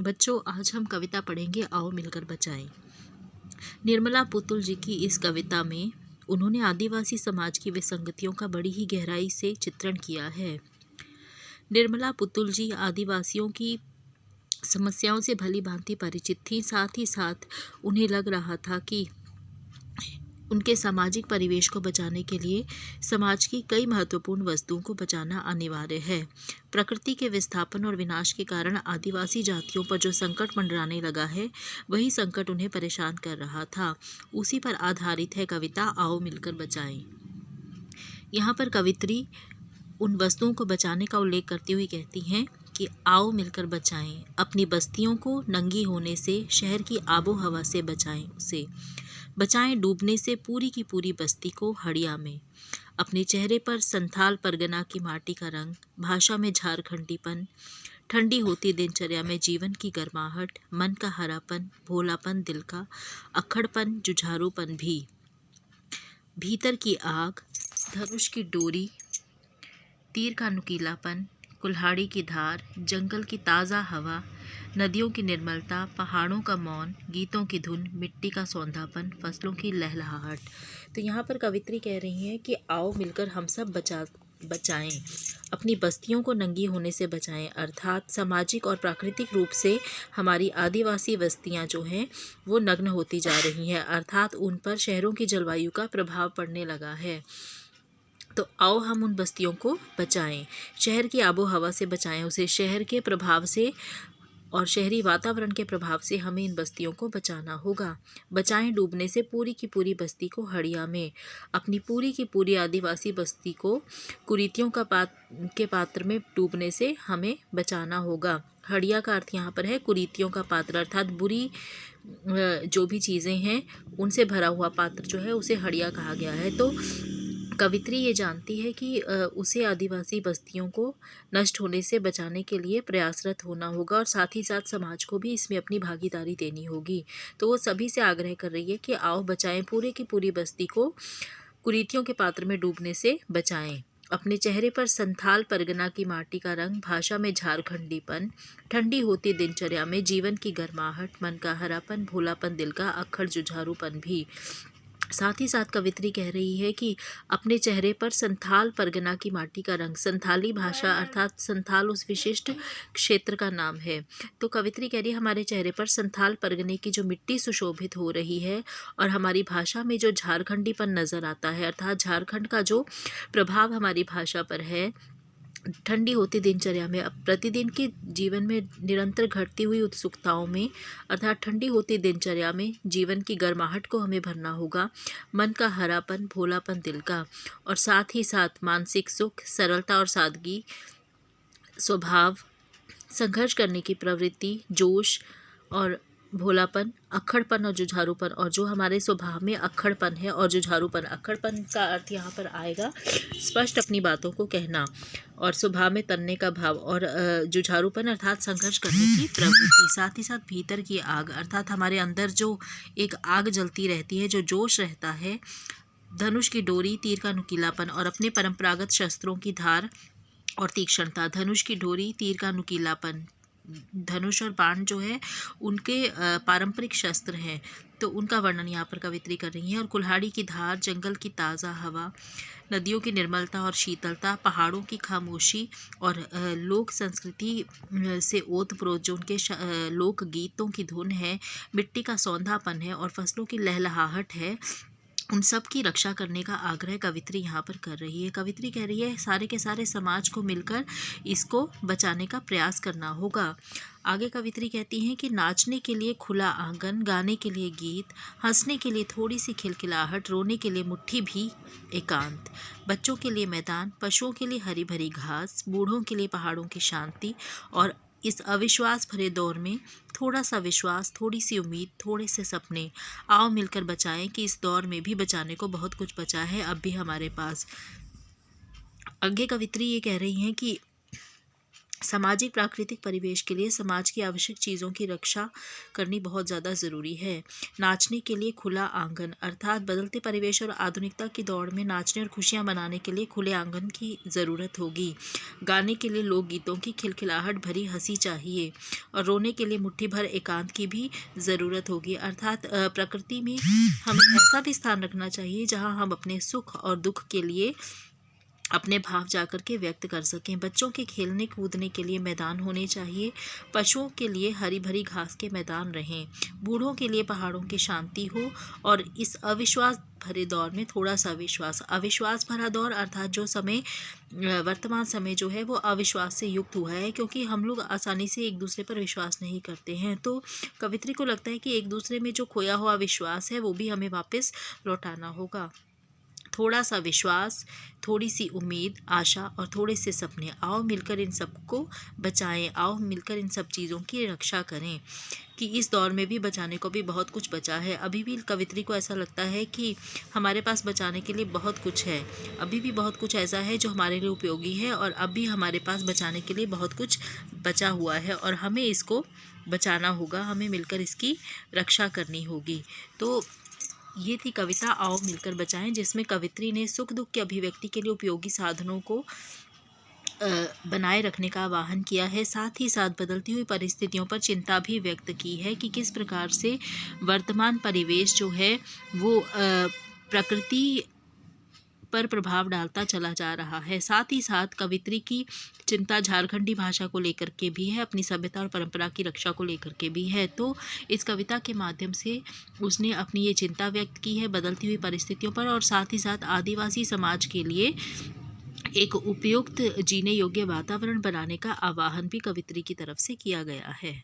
बच्चों, आज हम कविता पढ़ेंगे, आओ मिलकर बचाएं। निर्मला पुतुल जी की इस कविता में उन्होंने आदिवासी समाज की विसंगतियों का बड़ी ही गहराई से चित्रण किया है। निर्मला पुतुल जी आदिवासियों की समस्याओं से भली भांति परिचित थी। साथ ही साथ उन्हें लग रहा था कि उनके सामाजिक परिवेश को बचाने के लिए समाज की कई महत्वपूर्ण वस्तुओं को बचाना अनिवार्य है। प्रकृति के विस्थापन और विनाश के कारण आदिवासी जातियों पर जो संकट मंडराने लगा है, वही संकट उन्हें परेशान कर रहा था। उसी पर आधारित है कविता आओ मिलकर बचाएं। यहाँ पर कवित्री उन वस्तुओं को बचाने का उल्लेख करती हुई कहती हैं कि आओ मिलकर बचाएं, अपनी बस्तियों को नंगी होने से, शहर की आबो हवा से बचाएं, उसे बचाएं डूबने से पूरी की पूरी बस्ती को हड़िया में। अपने चेहरे पर संथाल परगना की माटी का रंग, भाषा में झारखंडीपन, ठंडी होती दिनचर्या में जीवन की गर्माहट, मन का हरापन, भोलापन, दिल का अक्खड़पन, जुझारूपन भी, भीतर की आग, धनुष की डोरी, तीर का नुकीलापन, कुल्हाड़ी की धार, जंगल की ताज़ा हवा, नदियों की निर्मलता, पहाड़ों का मौन, गीतों की धुन, मिट्टी का सौंधापन, फसलों की लहलहाहट। तो यहाँ पर कवित्री कह रही हैं कि आओ मिलकर हम सब बचाएं, अपनी बस्तियों को नंगी होने से बचाएं, अर्थात सामाजिक और प्राकृतिक रूप से हमारी आदिवासी बस्तियां जो हैं वो नग्न होती जा रही हैं, अर्थात उन पर शहरों की जलवायु का प्रभाव पड़ने लगा है। तो आओ हम उन बस्तियों को बचाएं, शहर की आबो हवा से बचाएं, उसे शहर के प्रभाव से और शहरी वातावरण के प्रभाव से हमें इन बस्तियों को बचाना होगा। बचाएं डूबने से पूरी की पूरी बस्ती को हड़िया में, अपनी पूरी की पूरी आदिवासी बस्ती को कुरीतियों के पात्र में डूबने से हमें बचाना होगा। हड़िया का अर्थ यहाँ पर है कुरीतियों का पात्र, अर्थात बुरी जो भी चीज़ें हैं उनसे भरा हुआ पात्र जो है उसे हड़िया कहा गया है। तो कवित्री ये जानती है कि उसे आदिवासी बस्तियों को नष्ट होने से बचाने के लिए प्रयासरत होना होगा और साथ ही साथ समाज को भी इसमें अपनी भागीदारी देनी होगी। तो वो सभी से आग्रह कर रही है कि आओ बचाएं, पूरे की पूरी बस्ती को कुरीतियों के पात्र में डूबने से बचाएं। अपने चेहरे पर संथाल परगना की माटी का रंग, भाषा में झारखंडीपन, ठंडी होती दिनचर्या में जीवन की गर्माहट, मन का हरापन, भोलापन, दिल का अक्खड़ जुझारूपन भी। साथ ही साथ कवित्री कह रही है कि अपने चेहरे पर संथाल परगना की माटी का रंग, संथाली भाषा अर्थात संथाल उस विशिष्ट क्षेत्र का नाम है। तो कवित्री कह रही है हमारे चेहरे पर संथाल परगने की जो मिट्टी सुशोभित हो रही है और हमारी भाषा में जो झारखंडीपन नज़र आता है, अर्थात झारखंड का जो प्रभाव हमारी भाषा पर है, ठंडी होती दिनचर्या में, अब प्रतिदिन के जीवन में निरंतर घटती हुई उत्सुकताओं में, अर्थात ठंडी होती दिनचर्या में जीवन की गर्माहट को हमें भरना होगा। मन का हरापन, भोलापन दिल का, और साथ ही साथ मानसिक सुख, सरलता और सादगी, स्वभाव, संघर्ष करने की प्रवृत्ति, जोश और भोलापन, अक्खड़पन और जुझारूपन, और जो हमारे स्वभाव में अक्खड़पन है और जुझारूपन, अक्खड़पन का अर्थ यहाँ पर आएगा स्पष्ट अपनी बातों को कहना, और स्वभाव में तनने का भाव, और जुझारूपन अर्थात संघर्ष करने की प्रवृत्ति। साथ ही साथ भीतर की आग, अर्थात हमारे अंदर जो एक आग जलती रहती है, जो जोश रहता है, धनुष की डोरी, तीर का नुकीलापन और अपने परंपरागत शस्त्रों की धार और तीक्ष्णता। धनुष की डोरी, तीर का नुकीलापन, धनुष और बाण जो है उनके पारंपरिक शस्त्र हैं, तो उनका वर्णन यहाँ पर कवित्री कर रही हैं। और कुल्हाड़ी की धार, जंगल की ताज़ा हवा, नदियों की निर्मलता और शीतलता, पहाड़ों की खामोशी और लोक संस्कृति से ओतप्रोत जो उनके लोक गीतों की धुन है, मिट्टी का सौंधापन है और फसलों की लहलहाहट है, उन सब की रक्षा करने का आग्रह कवित्री यहाँ पर कर रही है। कवित्री कह रही है सारे के सारे समाज को मिलकर इसको बचाने का प्रयास करना होगा। आगे कवित्री कहती हैं कि नाचने के लिए खुला आंगन, गाने के लिए गीत, हंसने के लिए थोड़ी सी खिलखिलाहट, रोने के लिए मुट्ठी भी एकांत, बच्चों के लिए मैदान, पशुओं के लिए हरी भरी घास, बूढ़ों के लिए पहाड़ों की शांति, और इस अविश्वास भरे दौर में थोड़ा सा विश्वास, थोड़ी सी उम्मीद, थोड़े से सपने। आओ मिलकर बचाएं कि इस दौर में भी बचाने को बहुत कुछ बचा है अब भी हमारे पास। आगे कवित्री ये कह रही हैं कि सामाजिक प्राकृतिक परिवेश के लिए समाज की आवश्यक चीज़ों की रक्षा करनी बहुत ज़्यादा ज़रूरी है। नाचने के लिए खुला आंगन, अर्थात बदलते परिवेश और आधुनिकता की दौड़ में नाचने और खुशियाँ मनाने के लिए खुले आंगन की ज़रूरत होगी। गाने के लिए लोकगीतों की खिलखिलाहट भरी हंसी चाहिए और रोने के लिए मुट्ठी भर एकांत की भी ज़रूरत होगी। अर्थात प्रकृति में हमें ऐसा भी स्थान रखना चाहिए जहाँ हम अपने सुख और दुख के लिए अपने भाव जाकर के व्यक्त कर सकें। बच्चों के खेलने कूदने के लिए मैदान होने चाहिए। पशुओं के लिए हरी भरी घास के मैदान रहें। बूढ़ों के लिए पहाड़ों की शांति हो और इस अविश्वास भरे दौर में थोड़ा सा विश्वास। अविश्वास भरा दौर अर्थात जो समय वर्तमान समय जो है वो अविश्वास से युक्त हुआ है, क्योंकि हम लोग आसानी से एक दूसरे पर विश्वास नहीं करते हैं। तो कवित्री को लगता है कि एक दूसरे में जो खोया हुआ विश्वास है वो भी हमें वापस लौटाना होगा। थोड़ा सा विश्वास, थोड़ी सी उम्मीद, आशा और थोड़े से सपने, आओ मिलकर इन सबको बचाएं, आओ मिलकर इन सब चीज़ों की रक्षा करें। कि इस दौर में भी बचाने को भी बहुत कुछ बचा है। अभी भी कवित्री को ऐसा लगता है कि हमारे पास बचाने के लिए बहुत कुछ है। अभी भी बहुत कुछ ऐसा है जो हमारे लिए उपयोगी है और अब भी हमारे पास बचाने के लिए बहुत कुछ बचा हुआ है और हमें इसको बचाना होगा, हमें मिलकर इसकी रक्षा करनी होगी। तो ये थी कविता आओ मिलकर बचाएं, जिसमें कवित्री ने सुख दुख की अभिव्यक्ति के लिए उपयोगी साधनों को बनाए रखने का आह्वान किया है। साथ ही साथ बदलती हुई परिस्थितियों पर चिंता भी व्यक्त की है कि किस प्रकार से वर्तमान परिवेश जो है वो प्रकृति पर प्रभाव डालता चला जा रहा है। साथ ही साथ कवित्री की चिंता झारखंडी भाषा को लेकर के भी है, अपनी सभ्यता और परंपरा की रक्षा को लेकर के भी है। तो इस कविता के माध्यम से उसने अपनी ये चिंता व्यक्त की है बदलती हुई परिस्थितियों पर, और साथ ही साथ आदिवासी समाज के लिए एक उपयुक्त जीने योग्य वातावरण बनाने का आह्वान भी कवित्री की तरफ से किया गया है।